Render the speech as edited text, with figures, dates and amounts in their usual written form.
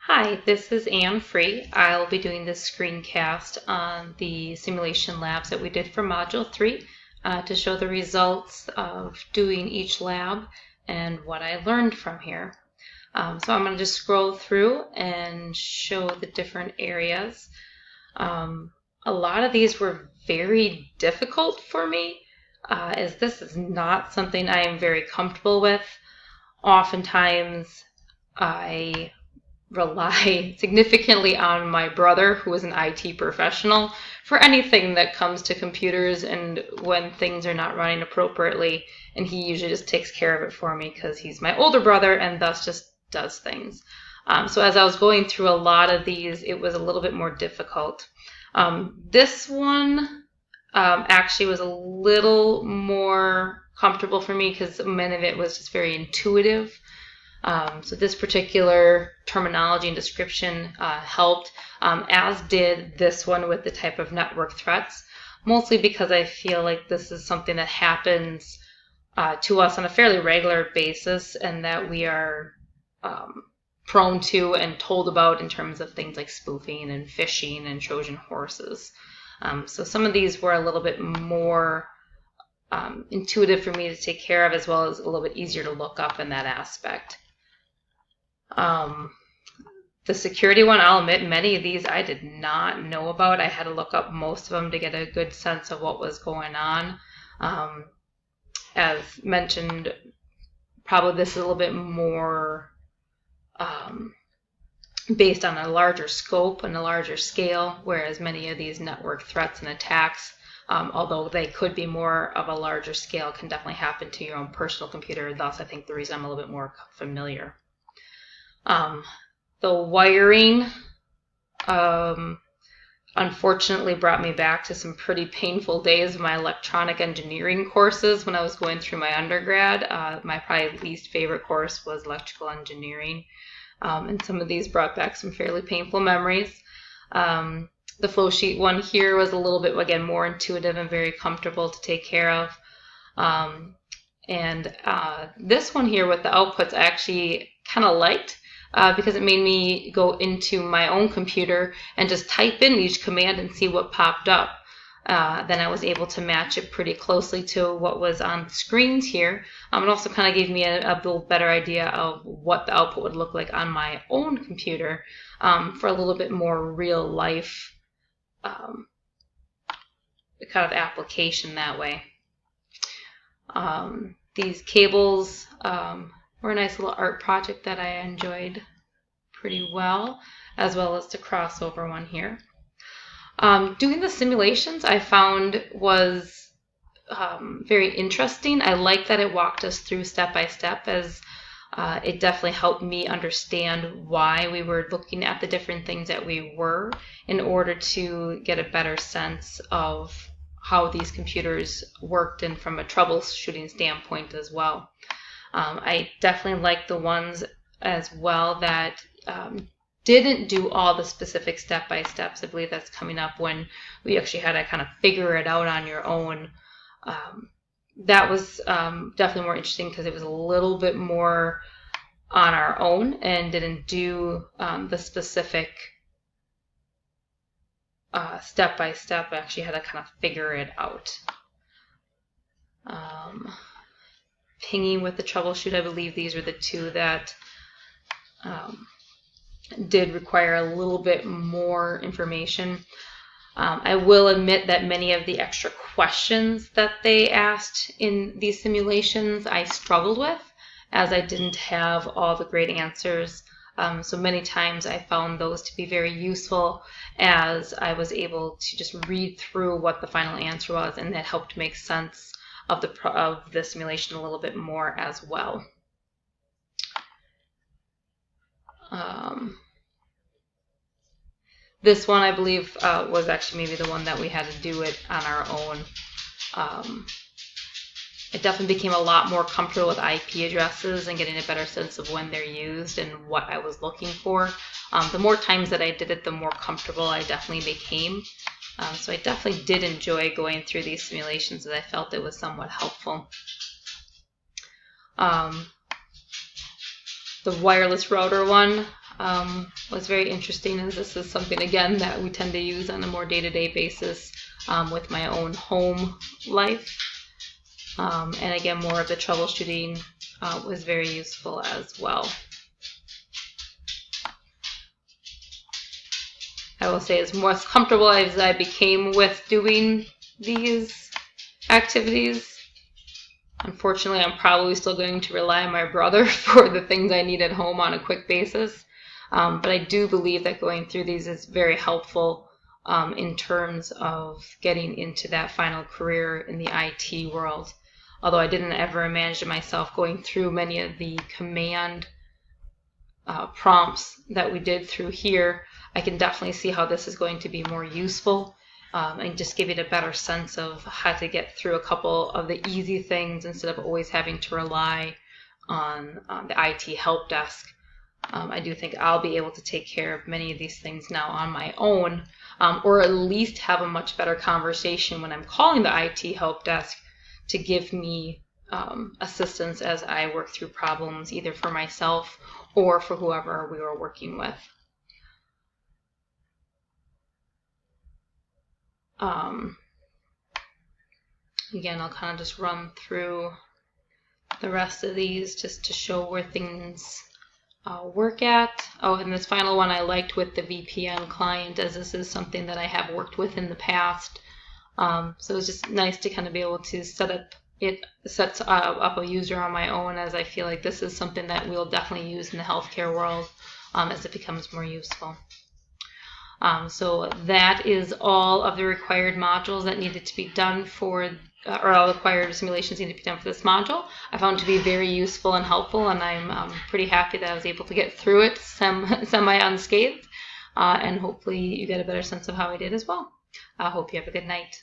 Hi, this is Anne Free. I'll be doing this screencast on the simulation labs that we did for Module 3 to show the results of doing each lab and what I learned from here. So I'm going to just scroll through and show the different areas. A lot of these were very difficult for me as this is not something I am very comfortable with. Oftentimes I rely significantly on my brother, who is an IT professional, for anything that comes to computers and when things are not running appropriately. And he usually just takes care of it for me because he's my older brother and thus just does things. So as I was going through a lot of these, it was a little bit more difficult. This one actually was a little more comfortable for me because many of it was just very intuitive. So this particular terminology and description helped, as did this one with the type of network threats, mostly because I feel like this is something that happens to us on a fairly regular basis and that we are prone to and told about in terms of things like spoofing and phishing and Trojan horses. So some of these were a little bit more intuitive for me to take care of, as well as a little bit easier to look up in that aspect. The security one, I'll admit, many of these I did not know about. I had to look up most of them to get a good sense of what was going on. As mentioned, probably this is a little bit more based on a larger scope and a larger scale, whereas many of these network threats and attacks, although they could be more of a larger scale, can definitely happen to your own personal computer. Thus, I think the reason I'm a little bit more familiar. The wiring unfortunately brought me back to some pretty painful days of my electronic engineering courses when I was going through my undergrad. My probably least favorite course was electrical engineering, and some of these brought back some fairly painful memories. The flow sheet one here was a little bit, again, more intuitive and very comfortable to take care of. And this one here with the outputs I actually kind of liked. Because it made me go into my own computer and just type in each command and see what popped up. Then I was able to match it pretty closely to what was on the screens here. It also kind of gave me a little better idea of what the output would look like on my own computer for a little bit more real life kind of application that way. These cables were a nice little art project that I enjoyed pretty well as the crossover one here. Doing the simulations I found was very interesting. I like that it walked us through step by step, as it definitely helped me understand why we were looking at the different things that we were in order to get a better sense of how these computers worked and from a troubleshooting standpoint as well. I definitely like the ones as well that didn't do all the specific step-by-steps. I believe that's coming up when we actually had to kind of figure it out on your own. That was definitely more interesting because it was a little bit more on our own and didn't do the specific step-by-step. I actually had to kind of figure it out. Pinging with the troubleshoot, I believe these were the two that did require a little bit more information. I will admit that many of the extra questions that they asked in these simulations I struggled with, as I didn't have all the great answers. So many times I found those to be very useful, as I was able to just read through what the final answer was, and that helped make sense of the simulation a little bit more as well. This one, I believe, was actually maybe the one that we had to do it on our own. It definitely became a lot more comfortable with IP addresses and getting a better sense of when they're used and what I was looking for. The more times that I did it, the more comfortable I definitely became. So I definitely did enjoy going through these simulations, as I felt it was somewhat helpful. The wireless router one, was very interesting, as this is something, again, that we tend to use on a more day-to-day basis with my own home life. And again, more of the troubleshooting was very useful as well. I will say, as more comfortable as I became with doing these activities, unfortunately, I'm probably still going to rely on my brother for the things I need at home on a quick basis. But I do believe that going through these is very helpful in terms of getting into that final career in the IT world. Although I didn't ever imagine myself going through many of the command prompts that we did through here, I can definitely see how this is going to be more useful and just give it a better sense of how to get through a couple of the easy things instead of always having to rely on the IT help desk. I do think I'll be able to take care of many of these things now on my own, or at least have a much better conversation when I'm calling the IT help desk to give me assistance as I work through problems, either for myself or for whoever we were working with. Again, I'll kind of just run through the rest of these just to show where things work at. Oh, and this final one I liked with the VPN client, as this is something that I have worked with in the past. So it's just nice to kind of be able to set up a user on my own, as I feel like this is something that we'll definitely use in the healthcare world as it becomes more useful. So that is all of the required modules that needed to be done for, or all the required simulations needed to be done for this module. I found it to be very useful and helpful, and I'm pretty happy that I was able to get through it semi unscathed, and hopefully you get a better sense of how I did as well. I hope you have a good night.